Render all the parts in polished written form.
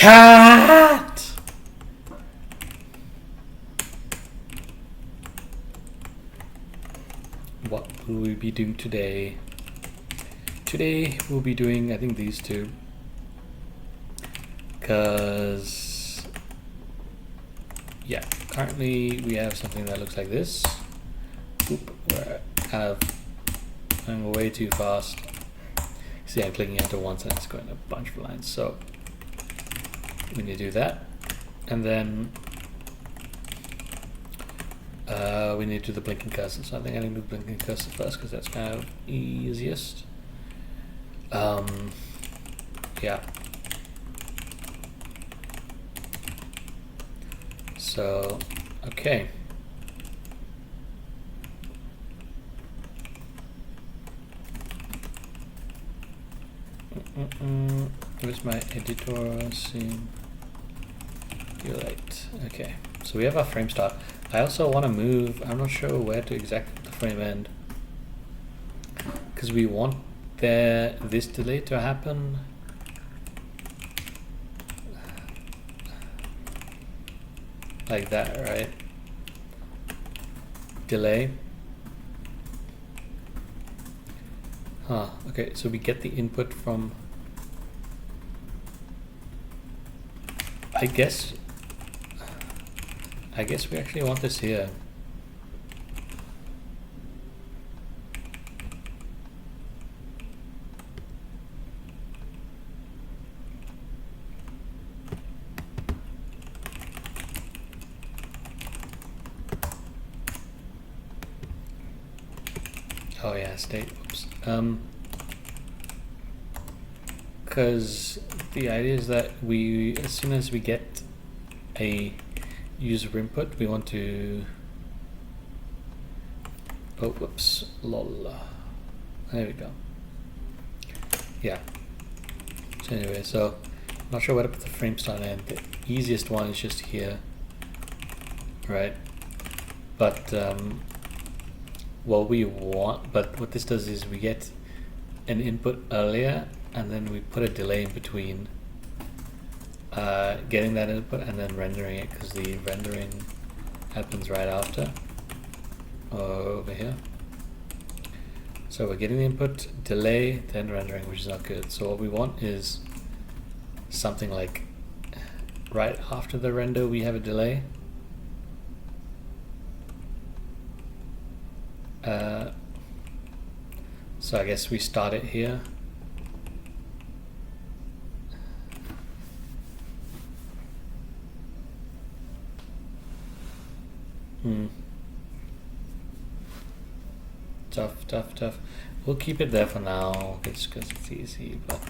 Chat! What will we be doing today? Today we'll be doing, I think, these two. Because, yeah, currently we have something that looks like this. Oop, we're kind of going way too fast. See, I'm clicking into once and it's going a bunch of lines. So we need to do that. And then we need to do the blinking cursor. So I think I need to do the blinking cursor first because that's kind of easiest. Yeah. So, okay. Where's my editor scene? Right. Okay. So we have our frame start. I also want to move. I'm not sure where to exactly put the frame end because we want this delay to happen. Like that, right? Delay. Huh, okay, so we get the input from, I guess we actually want this here. Oh yeah, state, oops. Because the idea is that as soon as we get a user input, we want to, oh, whoops, lol. There we go. Yeah. So anyway, so I'm not sure where to put the frame start end. The easiest one is just here, right? But what this does is we get an input earlier and then we put a delay in between getting that input and then rendering it, because the rendering happens right after over here. So we're getting the input, delay, then rendering, which is not good. So what we want is something like right after the render we have a delay. So I guess we start it here. Tough. We'll keep it there for now, just because it's easy, but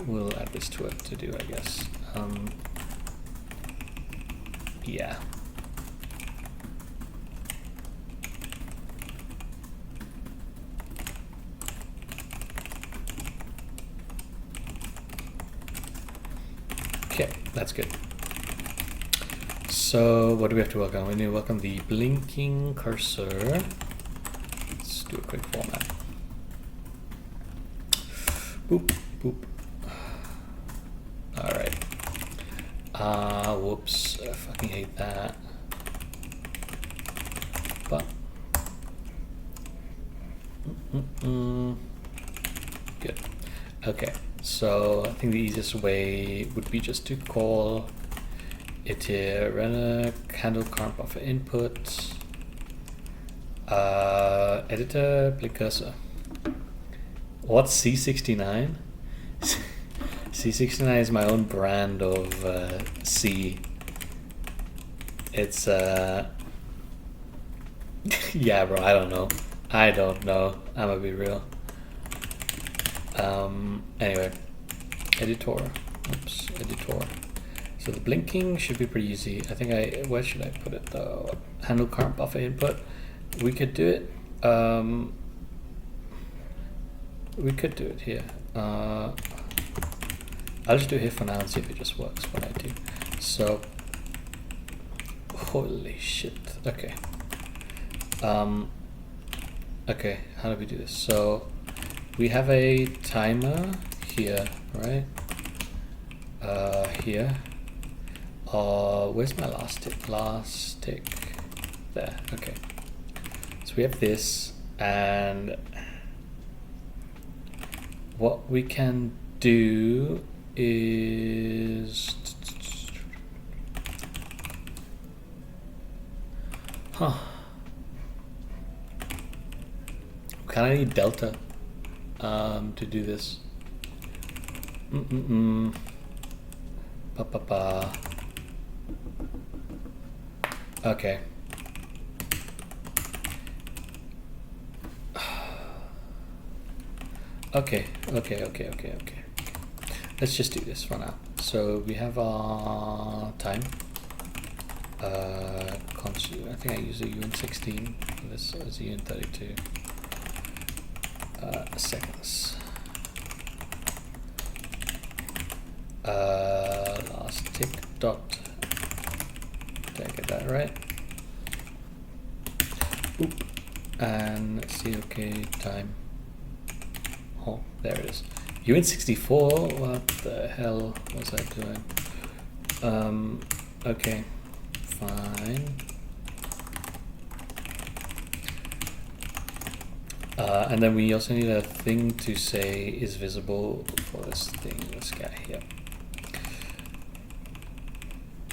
we'll add this to it to do, I guess. Yeah. Okay, that's good. So what do we have to work on? We need to work on the blinking cursor. Let's do a quick format. Boop, boop. All right. Whoops, I fucking hate that. But good. Okay, so I think the easiest way would be just to call it here, render handle current buffer input, editor, blink cursor. What's C69? C69 is my own brand of C. It's yeah, bro, I don't know. I'm gonna be real. Anyway, editor. Oops, editor. So the blinking should be pretty easy. I think where should I put it though? Handle current buffer input. We could do it. We could do it here. I'll just do it here for now and see if it just works when I do. So, holy shit. Okay. Okay, how do we do this? So we have a timer here, right? Here. Where's my last tick? Last tick. There, okay. So we have this, and what we can do is... Huh. Kind of need delta to do this. Pa. Okay. Okay. Let's just do this for now. So we have our time. I think I use a UN16. This is a UN32. Seconds. Last tick dot. Did I get that right? Oop. And let's see. Okay, time. Oh, there it is. UN64. What the hell was I doing? Okay. Fine. And then we also need a thing to say is visible for this thing, this guy here.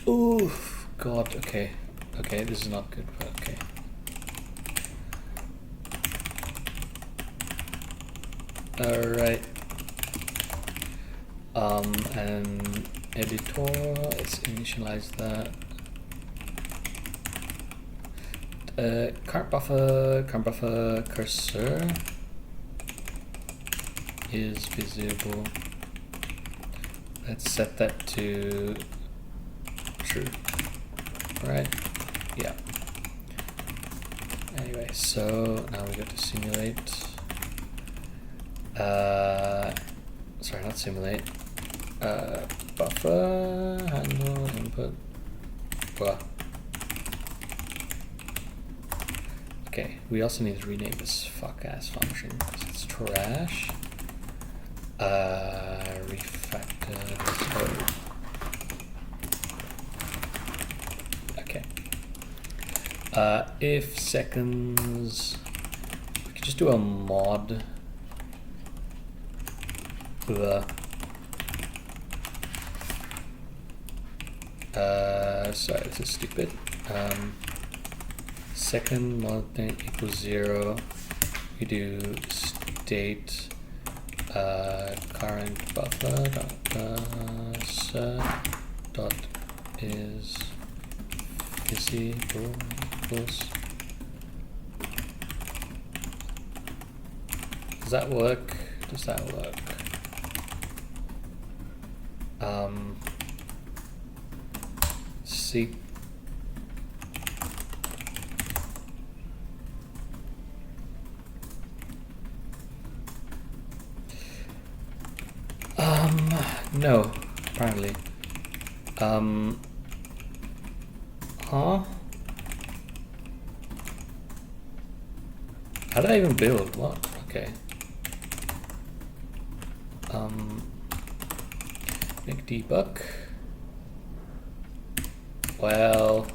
Oof, God, okay. Okay, this is not good, but okay. Alright. And editor, let's initialize that. Current buffer cursor is visible. Let's set that to true. Right? Yeah. Anyway, so now we go to simulate. Sorry, not simulate. Buffer handle input. Blah. Okay, we also need to rename this fuck-ass function because it's trash. Refactor. Oh. Okay. If seconds, we could just do a mod. Sorry, this is stupid. Second mod thing equals 0. You do state current buffer dot is visible equals. Does that work? Does that work? See. No, apparently. Huh? How did I even build? What? Okay. Make debug. Well,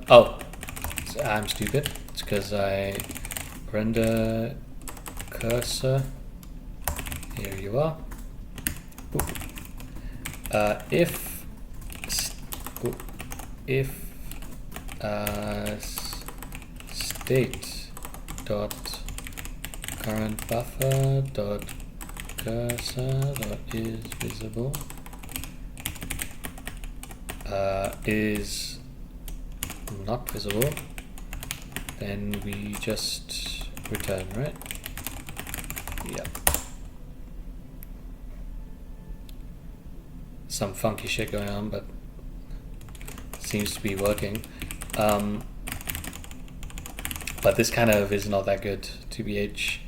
oh, I'm stupid. It's because I render cursor. Here you are. If state dot current buffer dot cursor dot is visible is not visible, then we just return, right? Yeah. Some funky shit going on, but seems to be working. But this kind of is not that good, TBH.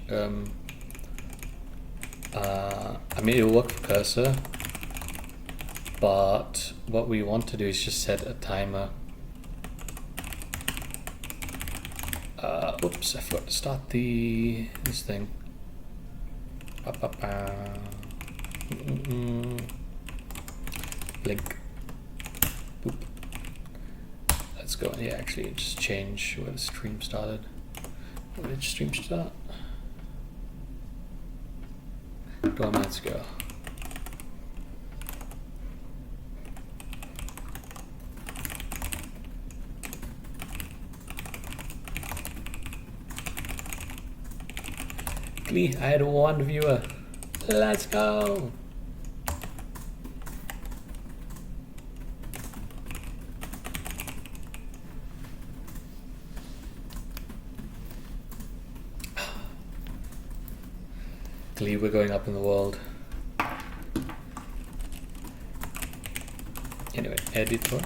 I mean, it'll work for cursor, but what we want to do is just set a timer. Oops, I forgot to start this thing. Blink. Boop. Let's go in here actually and just change where the stream started. Where did stream start? Let's go. Glee, I had one viewer. Let's go. Glee, we're going up in the world. Anyway, editor.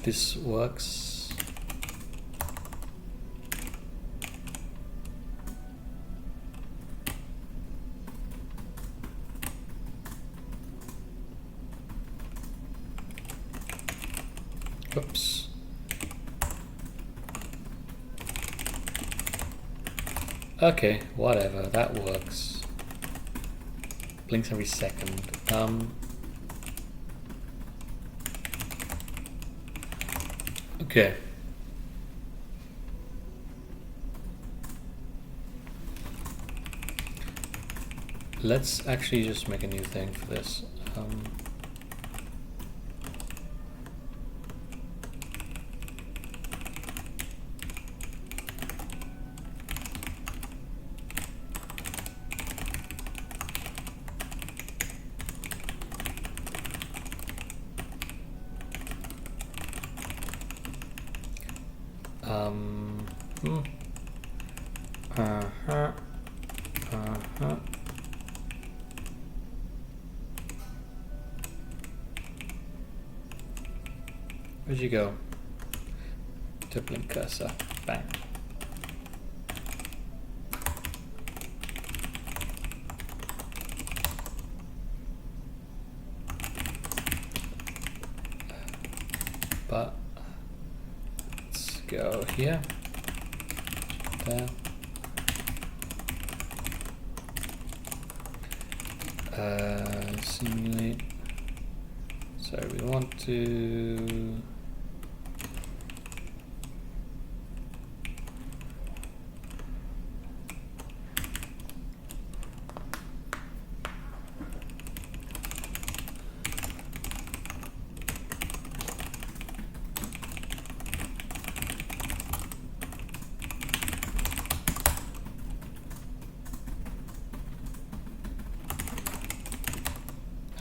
This works. Oops. Okay, whatever, that works. Blinks every second. Okay. Let's actually just make a new thing for this. Where'd you go? To blink cursor. Bang. But let's go here. There. Simulate. So we want to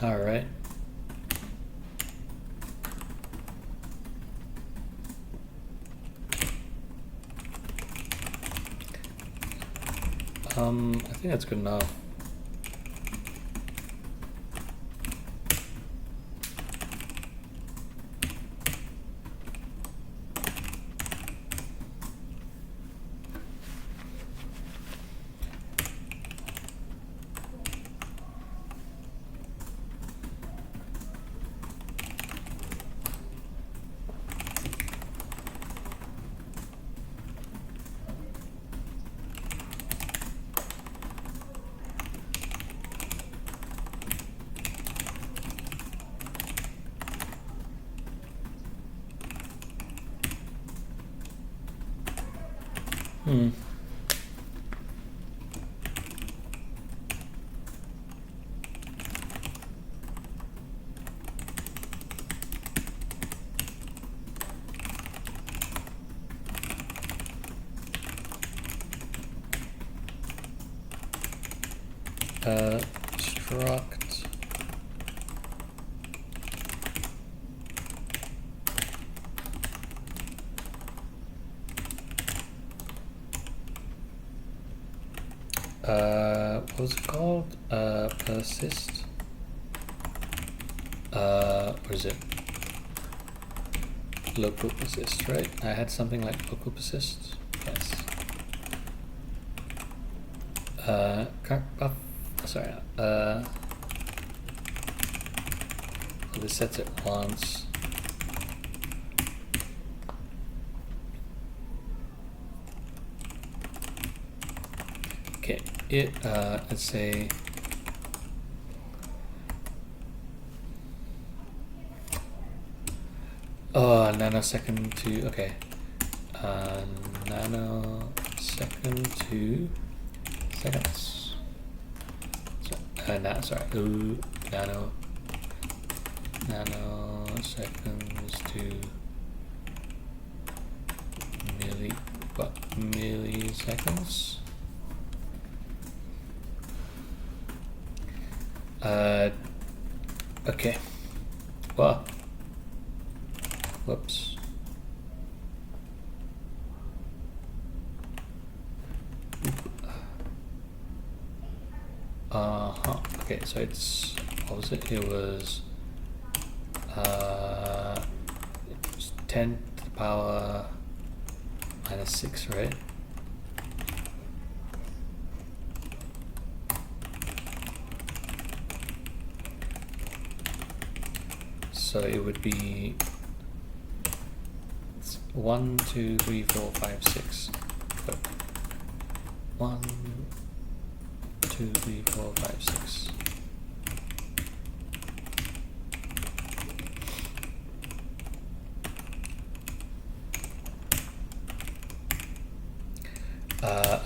all right. I think that's good enough. struct what was it called? Persist. Or is it local persist, right? I had something like local persist. Yes. Sorry. So this sets it once. Okay. It let's say. Oh, nanosecond to, okay. Nanosecond to seconds. So, sorry, nanoseconds to milliseconds. Okay. Well. Whoops. Okay, so it's, what was it? It was 10 to the power minus 6, right? So it would be 1, 2, 3, 4, 5, 6. But 1, 2, 3, 4, 5, 6.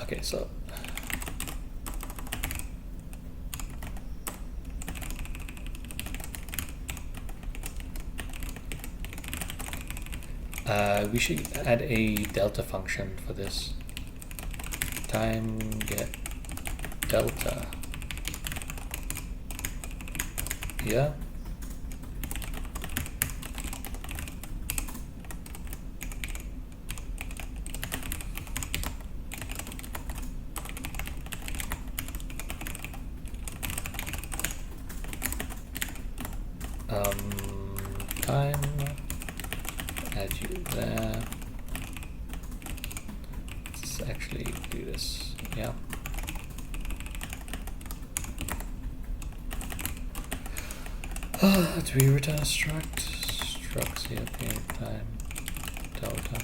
Okay, so we should add a delta function for this. Time get delta. Yeah. Time, add you there. Let's actually do this, yeah. Do we return a struct? Structs here, okay, time, delta.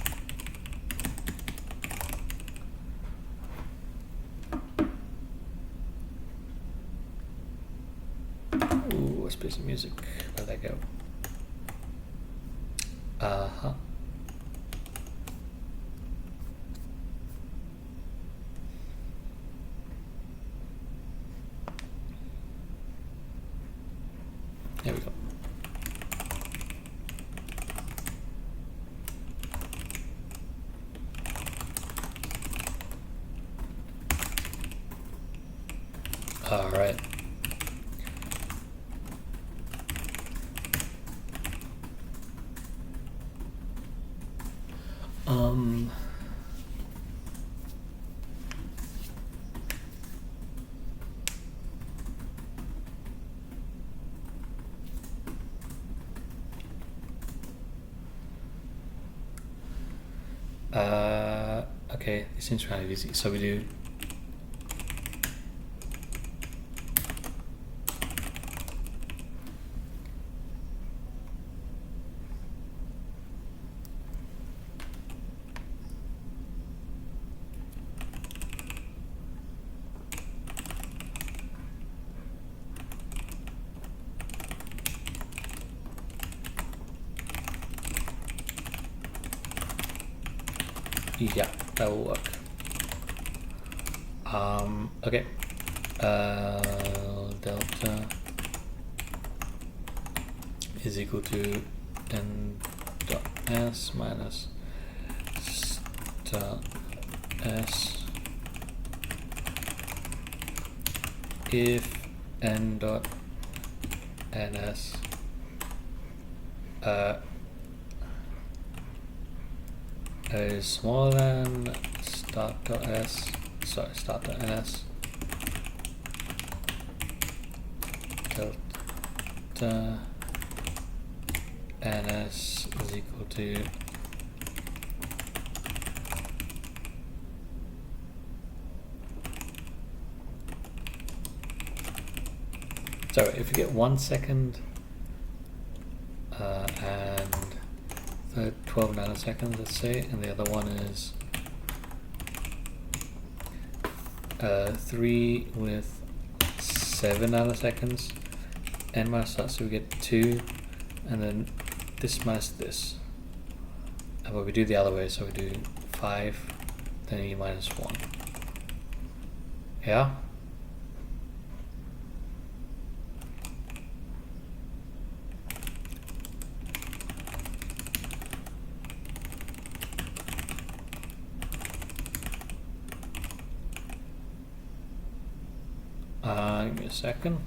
Ooh, let's play some music. Where'd that go? Uh-huh. There we go. All right. Okay, it seems kind of easy. So we do yeah, that will work. Okay. Delta is equal to n dot s minus star s if n dot ns is smaller than start.ns, delta ns is equal to so if you get 1 second and 12 nanoseconds, let's say, and the other one is 3 with 7 nanoseconds, n minus that, so we get 2, and then this minus this. But we do the other way, so we do 5, then e minus 1. Yeah? Give me a second.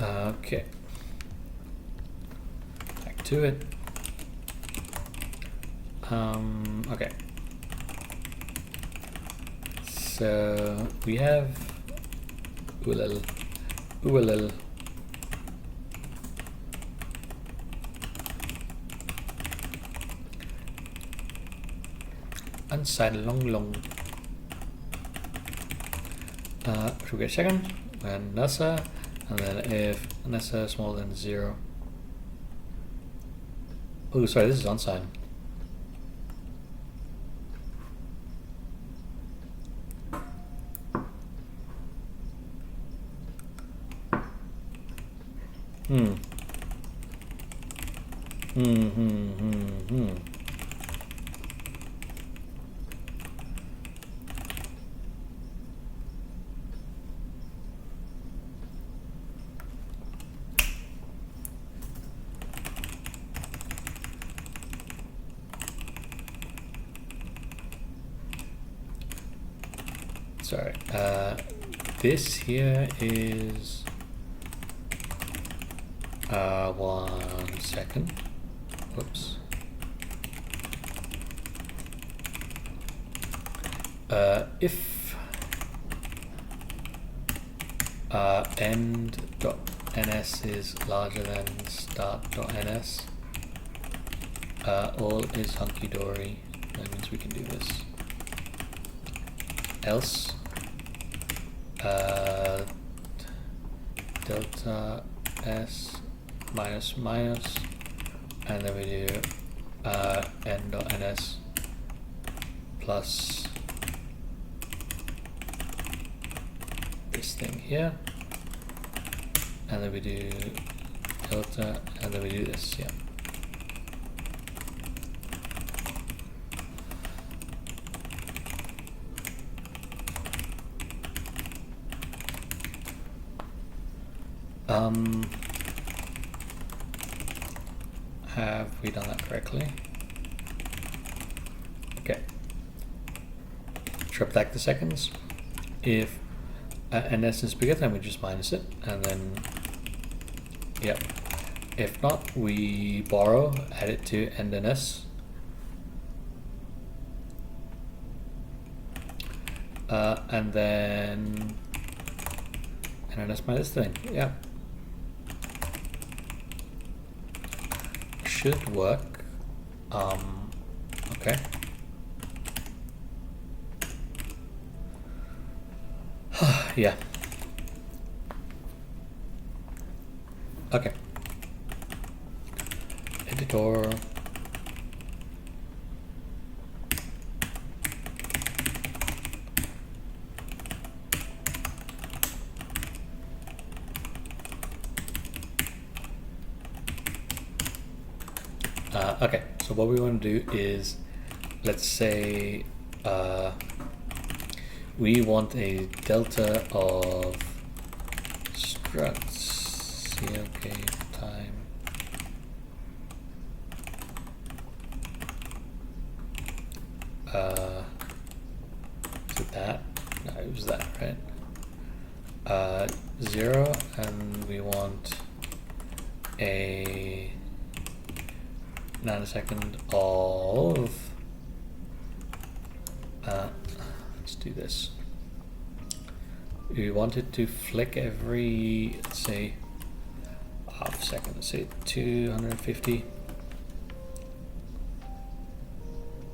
Okay, back to it. Okay, so we have ULL unsigned long should we get a second and NASA, and then if NASA is smaller than 0. Oh, sorry, this is unsigned. Sorry, this here is 1 second. Whoops. If end.ns is larger than start.ns, all is hunky-dory. That means we can do this. else delta s minus minus, and then we do n.ns plus this thing here, and then we do delta, and then we do this, yeah. Have we done that correctly? Okay. Strip back the seconds. If ns is bigger, then we just minus it, and then, yep. If not, we borrow, add it to end-ns. And then ns minus thing, yeah. Should work. Okay. Yeah. Okay. Editor. Okay, so what we want to do is, let's say we want a delta of struts CLK time is it that? No, it was that, right? 0, and we want a nanosecond of let's do this. We want it to flick every, let's say, half second, let's say 250.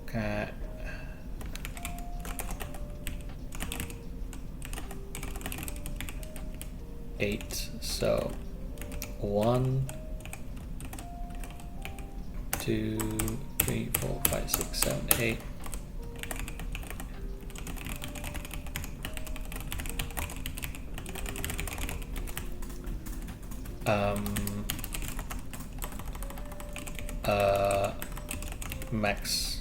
Okay. Eight, so 1, 2, 3, 4, 5, 6, 7, 8. Max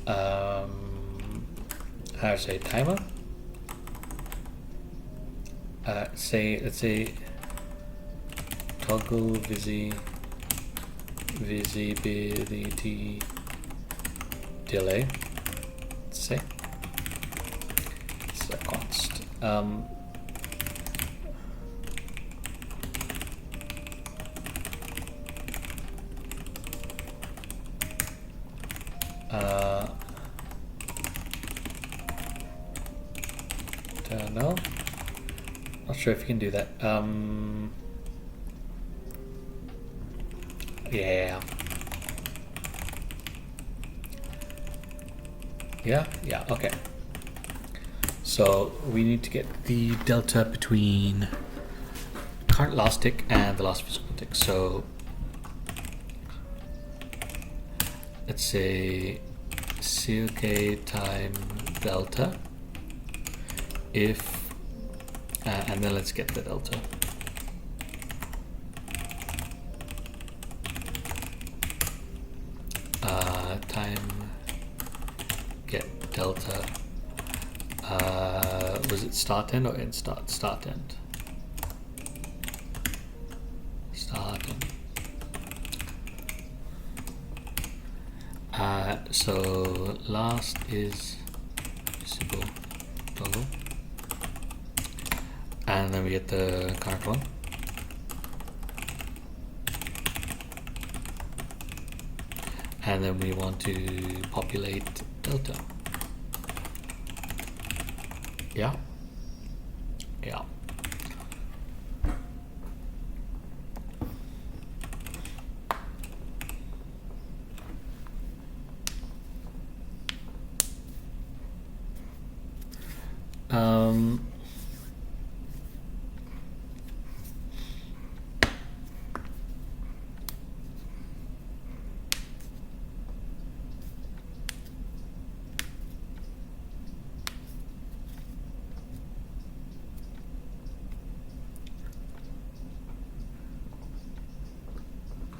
how to say timer, let's say toggle visibility delay, let's say it's a const. Don't know. Not sure if you can do that. Yeah. Yeah, okay. So we need to get the delta between current last tick and the last physical tick. So let's say CLK time delta if and then let's get the delta. Time get delta. Was it start end or end start? Start end. Start end. So last is visible toggle, and then we get the current one. And then we want to populate delta. Yeah. Yeah. Um,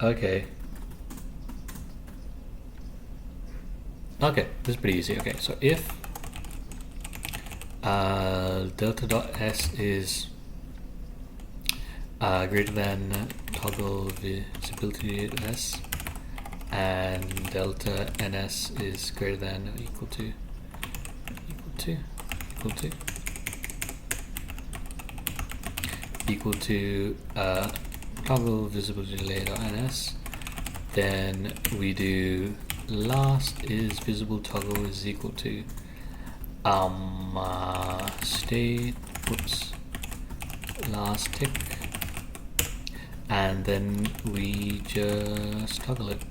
okay. Okay, this is pretty easy. Okay, so if delta dot s is greater than toggle visibility s, and delta ns is greater than or equal to toggle visibility delay dot ns, then we do last is visible toggle is equal to state, last tick, and then we just toggle it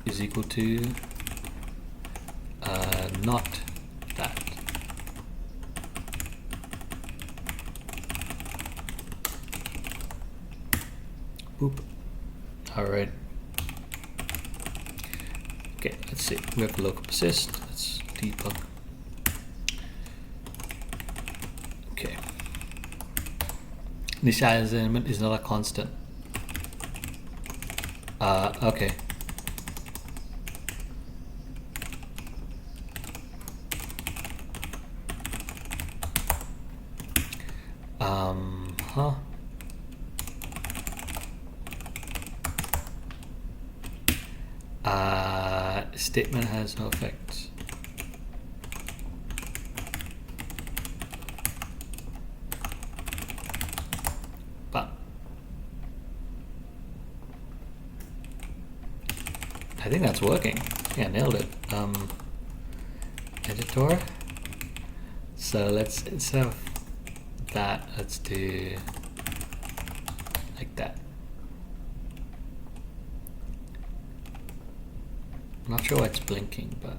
is equal to not that. Boop. All right. Okay, let's see. We have local persist. Let's debug. Okay. Initialize element is not a constant. Okay. Huh. Statement has no effect. But I think that's working. Yeah, nailed it. Editor. So let's, instead of that, let's do like that. I'm not sure why it's blinking, but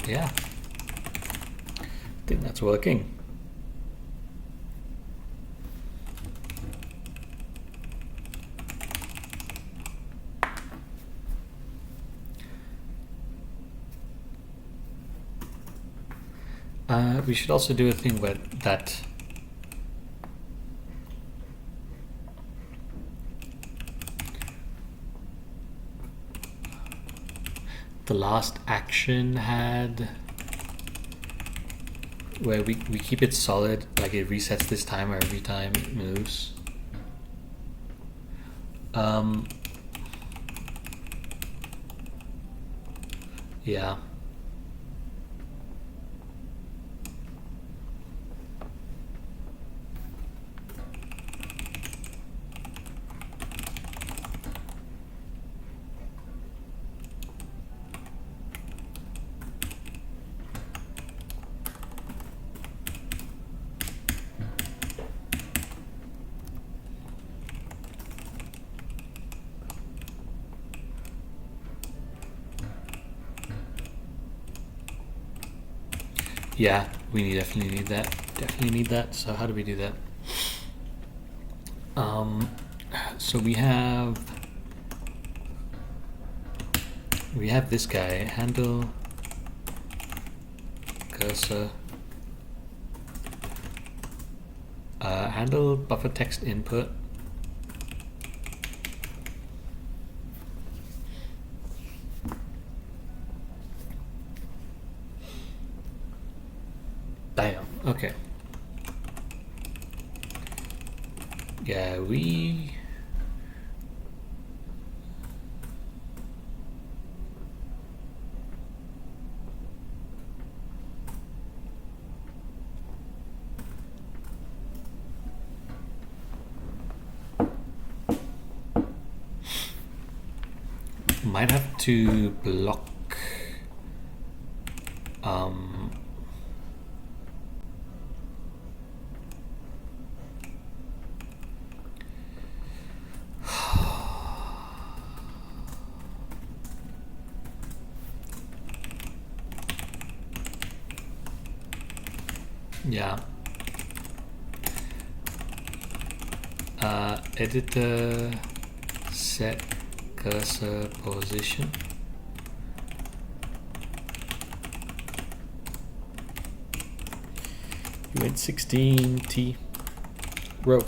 yeah, I think that's working. We should also do a thing where that the last action had, where we keep it solid, like it resets this timer every time it moves. Yeah. Yeah, we definitely need that. Definitely need that. So how do we do that? So we have this guy, handle cursor, handle buffer text input. Damn. Okay. Yeah, we might have to block Um, yeah. Editor set cursor position. uint16t row.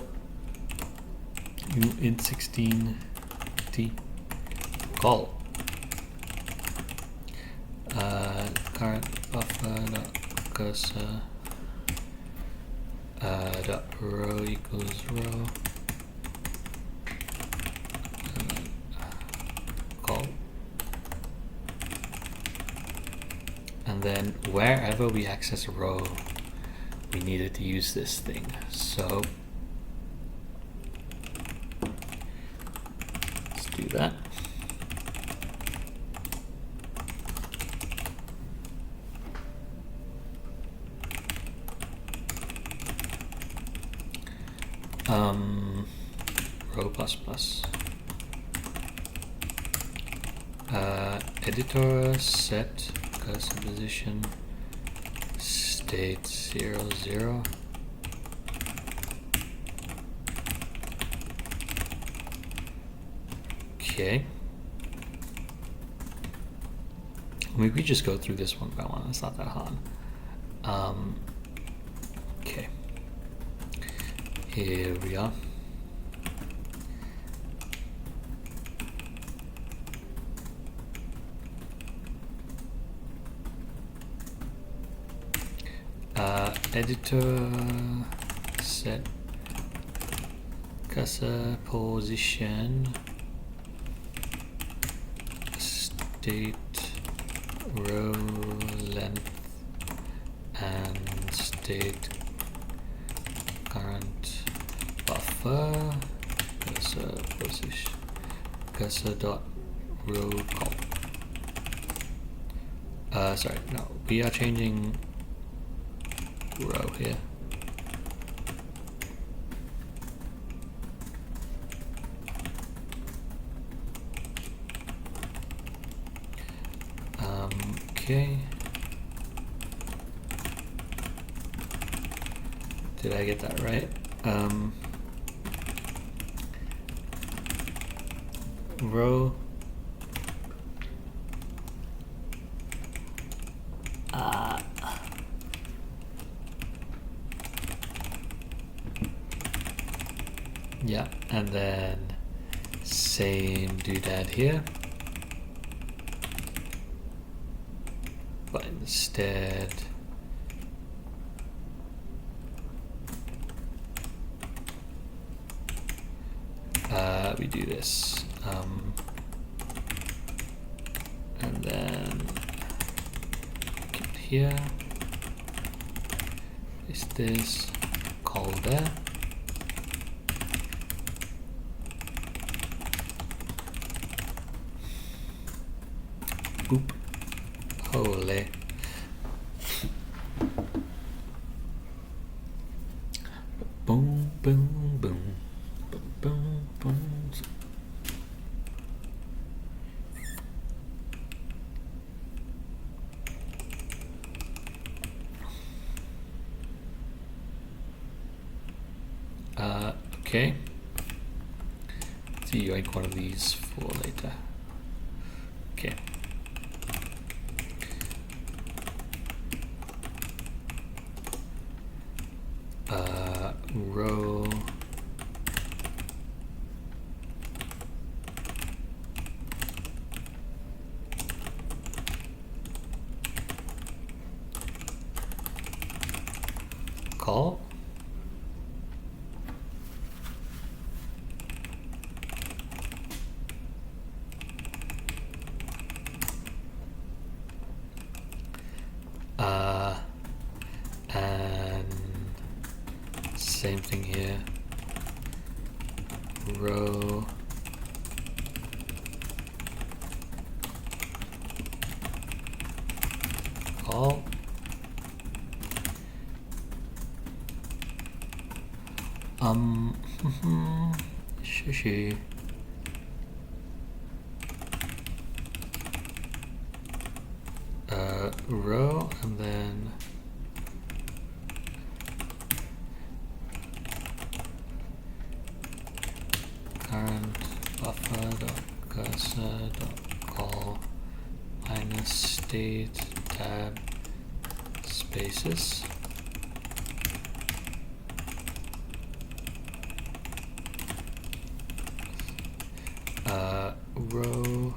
uint16t call. Current buffer dot cursor dot row equals row. Call. And then wherever we access a row, we needed to use this thing. So let's do that. Row plus plus. Editor set cursor position state 0 0. Okay. Maybe we just go through this one by one. It's not that hard. Okay. Here we are. Editor set cursor position state row length and state current buffer cursor position cursor dot row call. Sorry, no, we are changing row here. Okay. Did I get that right? Row. Yeah, and then same doodad here. But instead we do this. And then here is this call there. Boop. Holy. Boom, boom, boom, boom, boom, boom. Okay. So you make one of these for later. Okay. Row call. And same thing here. Row call. Shushi. Row, and then current buffer.cursor.call minus state tab spaces. Row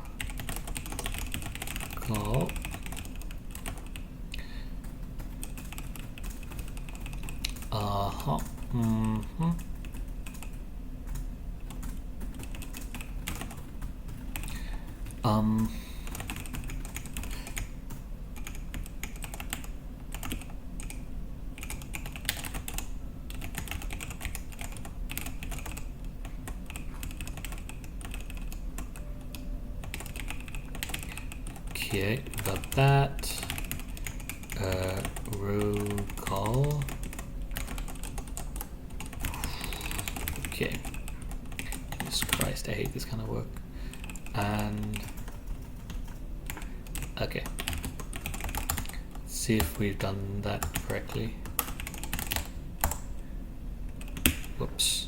call. Okay, got that. Row call. Okay. Jesus Christ, I hate this kind of work. And okay. Let's see if we've done that correctly. Whoops.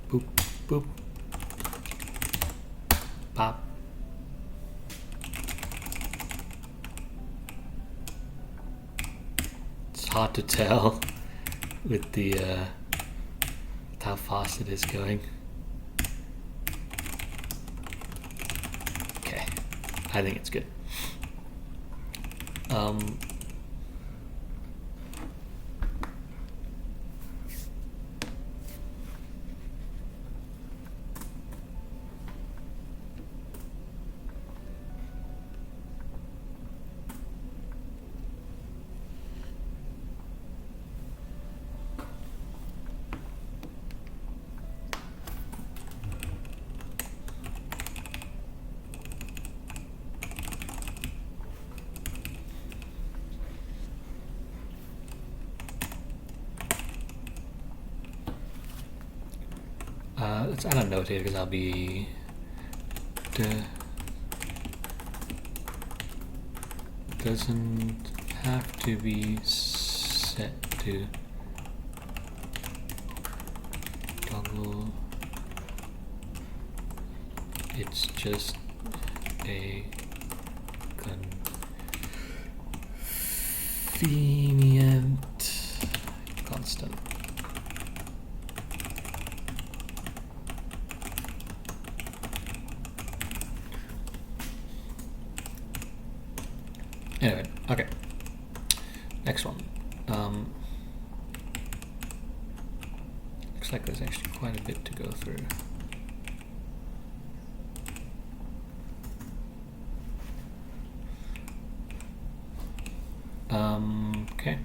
Boop, boop. Pop. It's hard to tell with the with how fast it is going. Okay, I think it's good. Let's add a note here because I'll be doesn't have to be set to toggle. It's just a convenient constant. Anyway, okay. Next one. Looks like there's actually quite a bit to go through. Okay.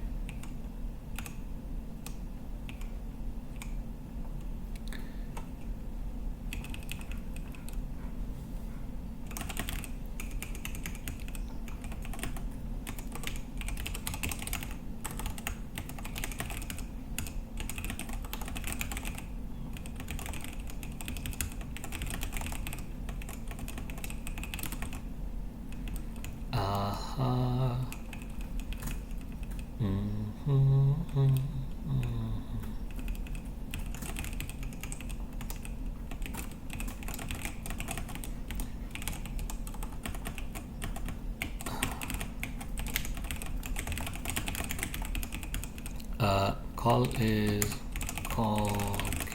Call is call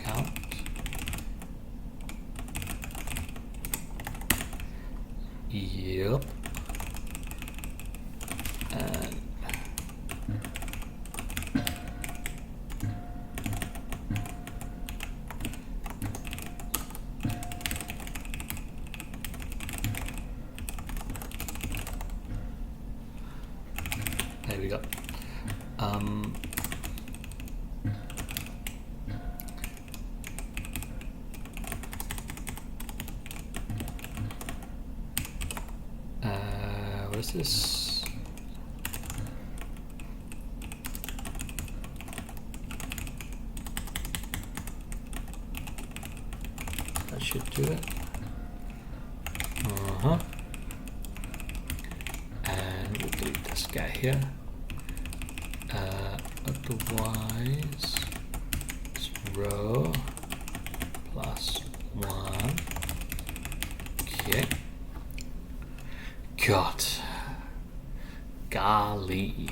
count. Yep. And there we go. what is this? That should do it. And we'll delete this guy here. Otherwise, it's row plus 1. Okay. God. Golly.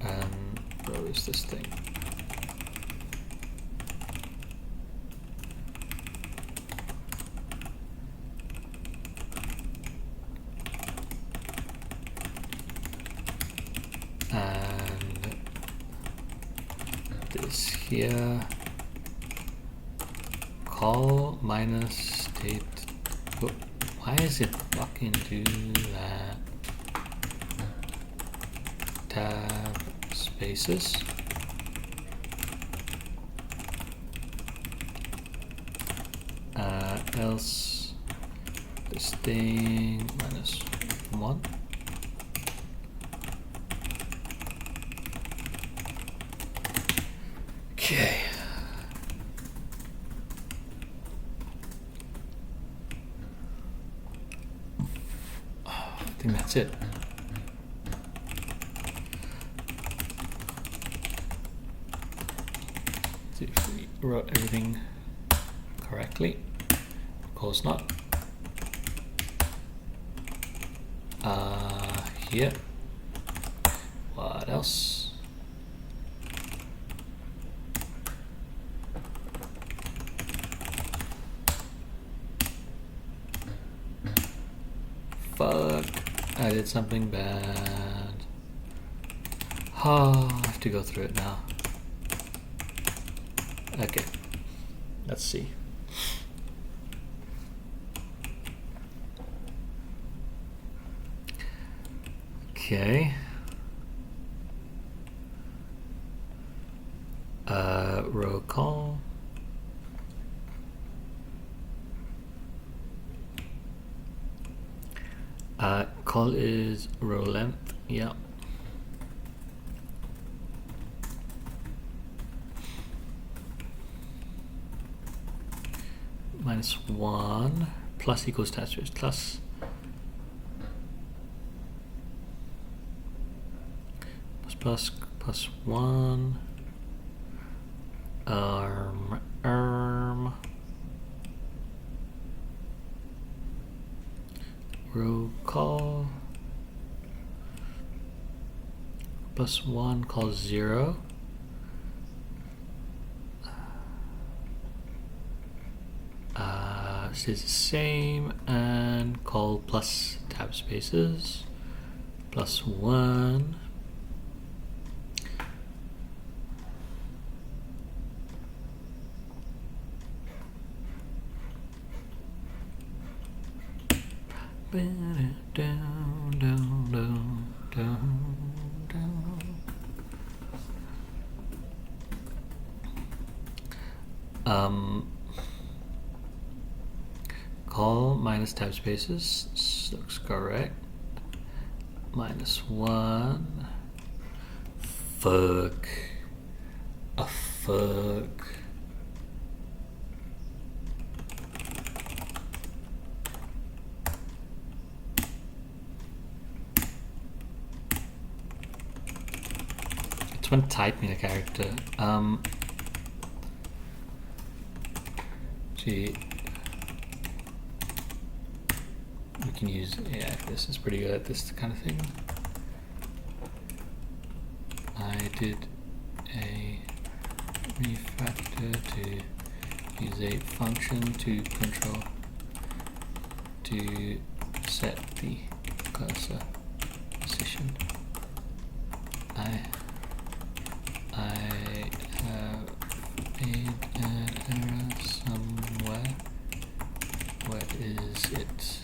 And where is this thing? And this here, call minus state. Why is it fucking do that? Tab spaces. Else this thing minus 1. Okay. I think that's it. See if we wrote everything correctly. Of course not. Here. What else? Fuck, I did something bad. Oh, I have to go through it now. Okay, let's see. Okay. Row call. Call is row length, yeah. -1 plus equals tab space plus 1 row call plus 1 call 0 stays the same, and call plus tab spaces plus 1 down, down, down, down, down. Call minus tab spaces looks correct. -1. Fuck. A fuck. It's when typing a character. Gee. We can use, yeah, this is pretty good at this kind of thing. I did a refactor to use a function to control, to set the cursor position. I have made an error somewhere. Where is it?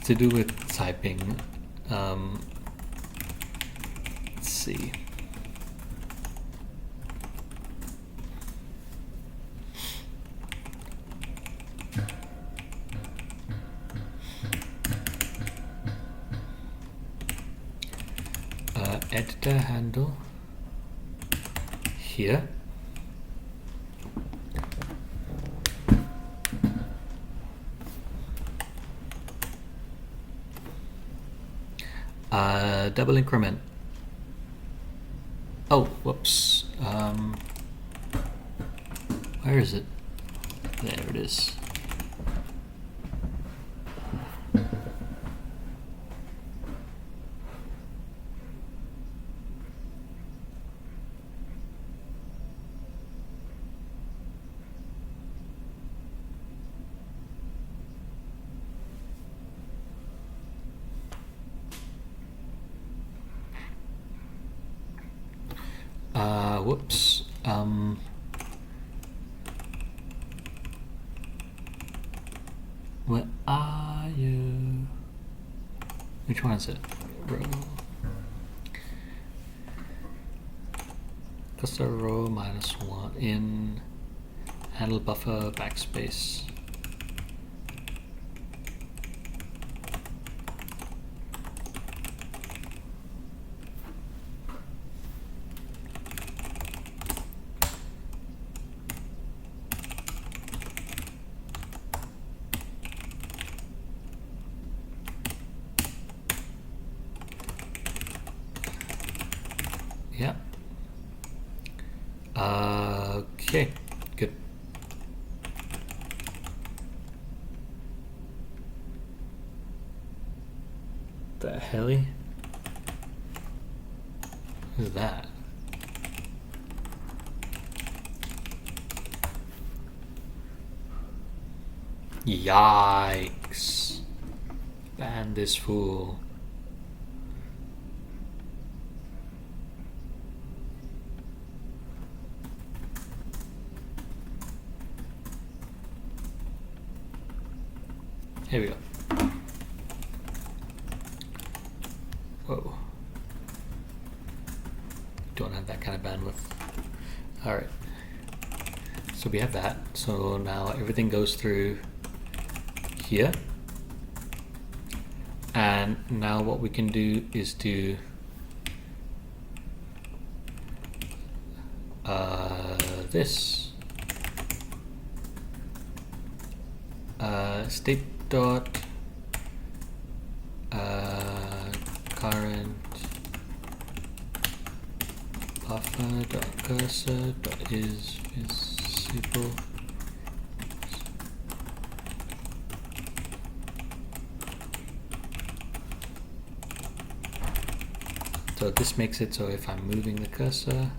To do with typing, see. Editor handle here. Double increment. Oh, whoops. Where is it? There it is. Whoops. Where are you? Which one is it? Row. Cursor row -1 in handle buffer backspace. Yeah. Okay, good. The heli? Who's that? Yikes. Ban this fool. Here we go. Whoa. Don't have that kind of bandwidth. Alright. So we have that. So now everything goes through here. And now what we can do is do this. State dot current buffer dot cursor dot is visible. So this makes it so if I'm moving the cursor,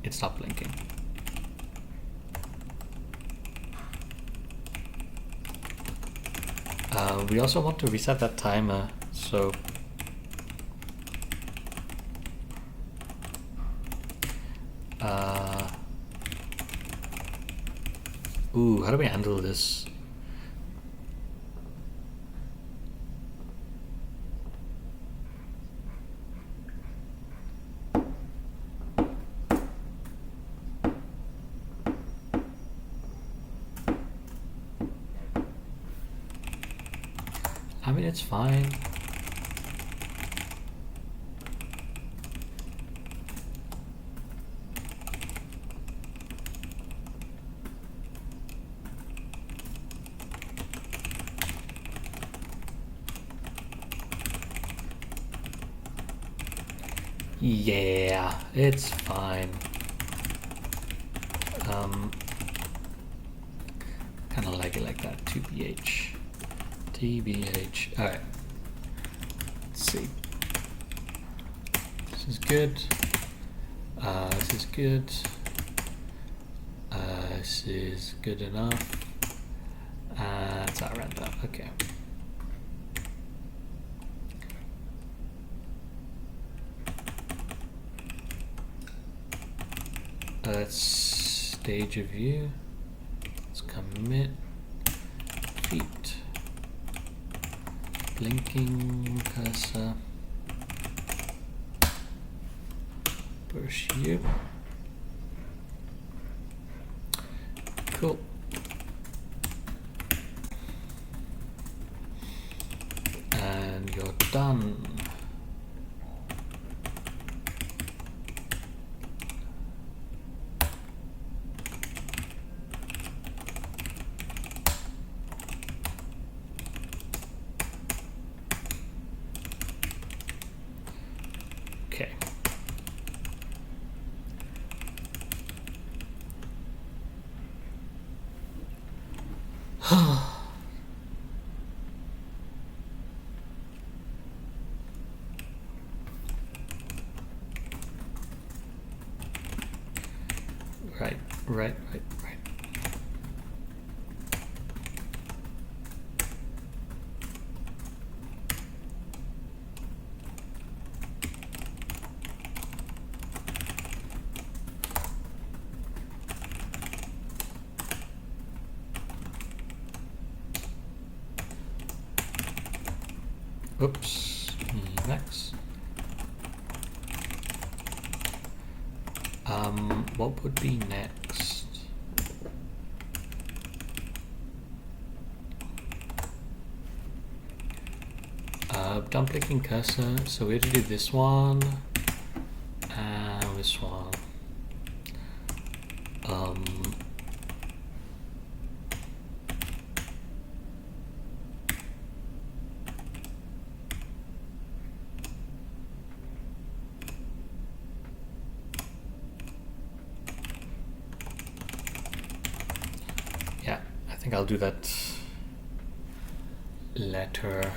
it's not blinking. We also want to reset that timer, so ooh, how do we handle this? I mean, it's fine. Yeah, it's fine. Kind of like it like that. 2ph. TBH. Alright. Let's see. This is good. This is good. This is good enough. It's not random. Okay. Let's stage a view. Let's commit feet. blinking cursor. Push you. Cool. And you're done. Okay. Right. Oops. Next. What would be next? Done clicking cursor. So we have to do this one and this one. Yeah, I think I'll do that later.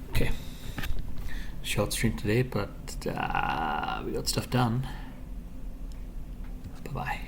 Okay, short stream today, but we got stuff done. Bye-bye.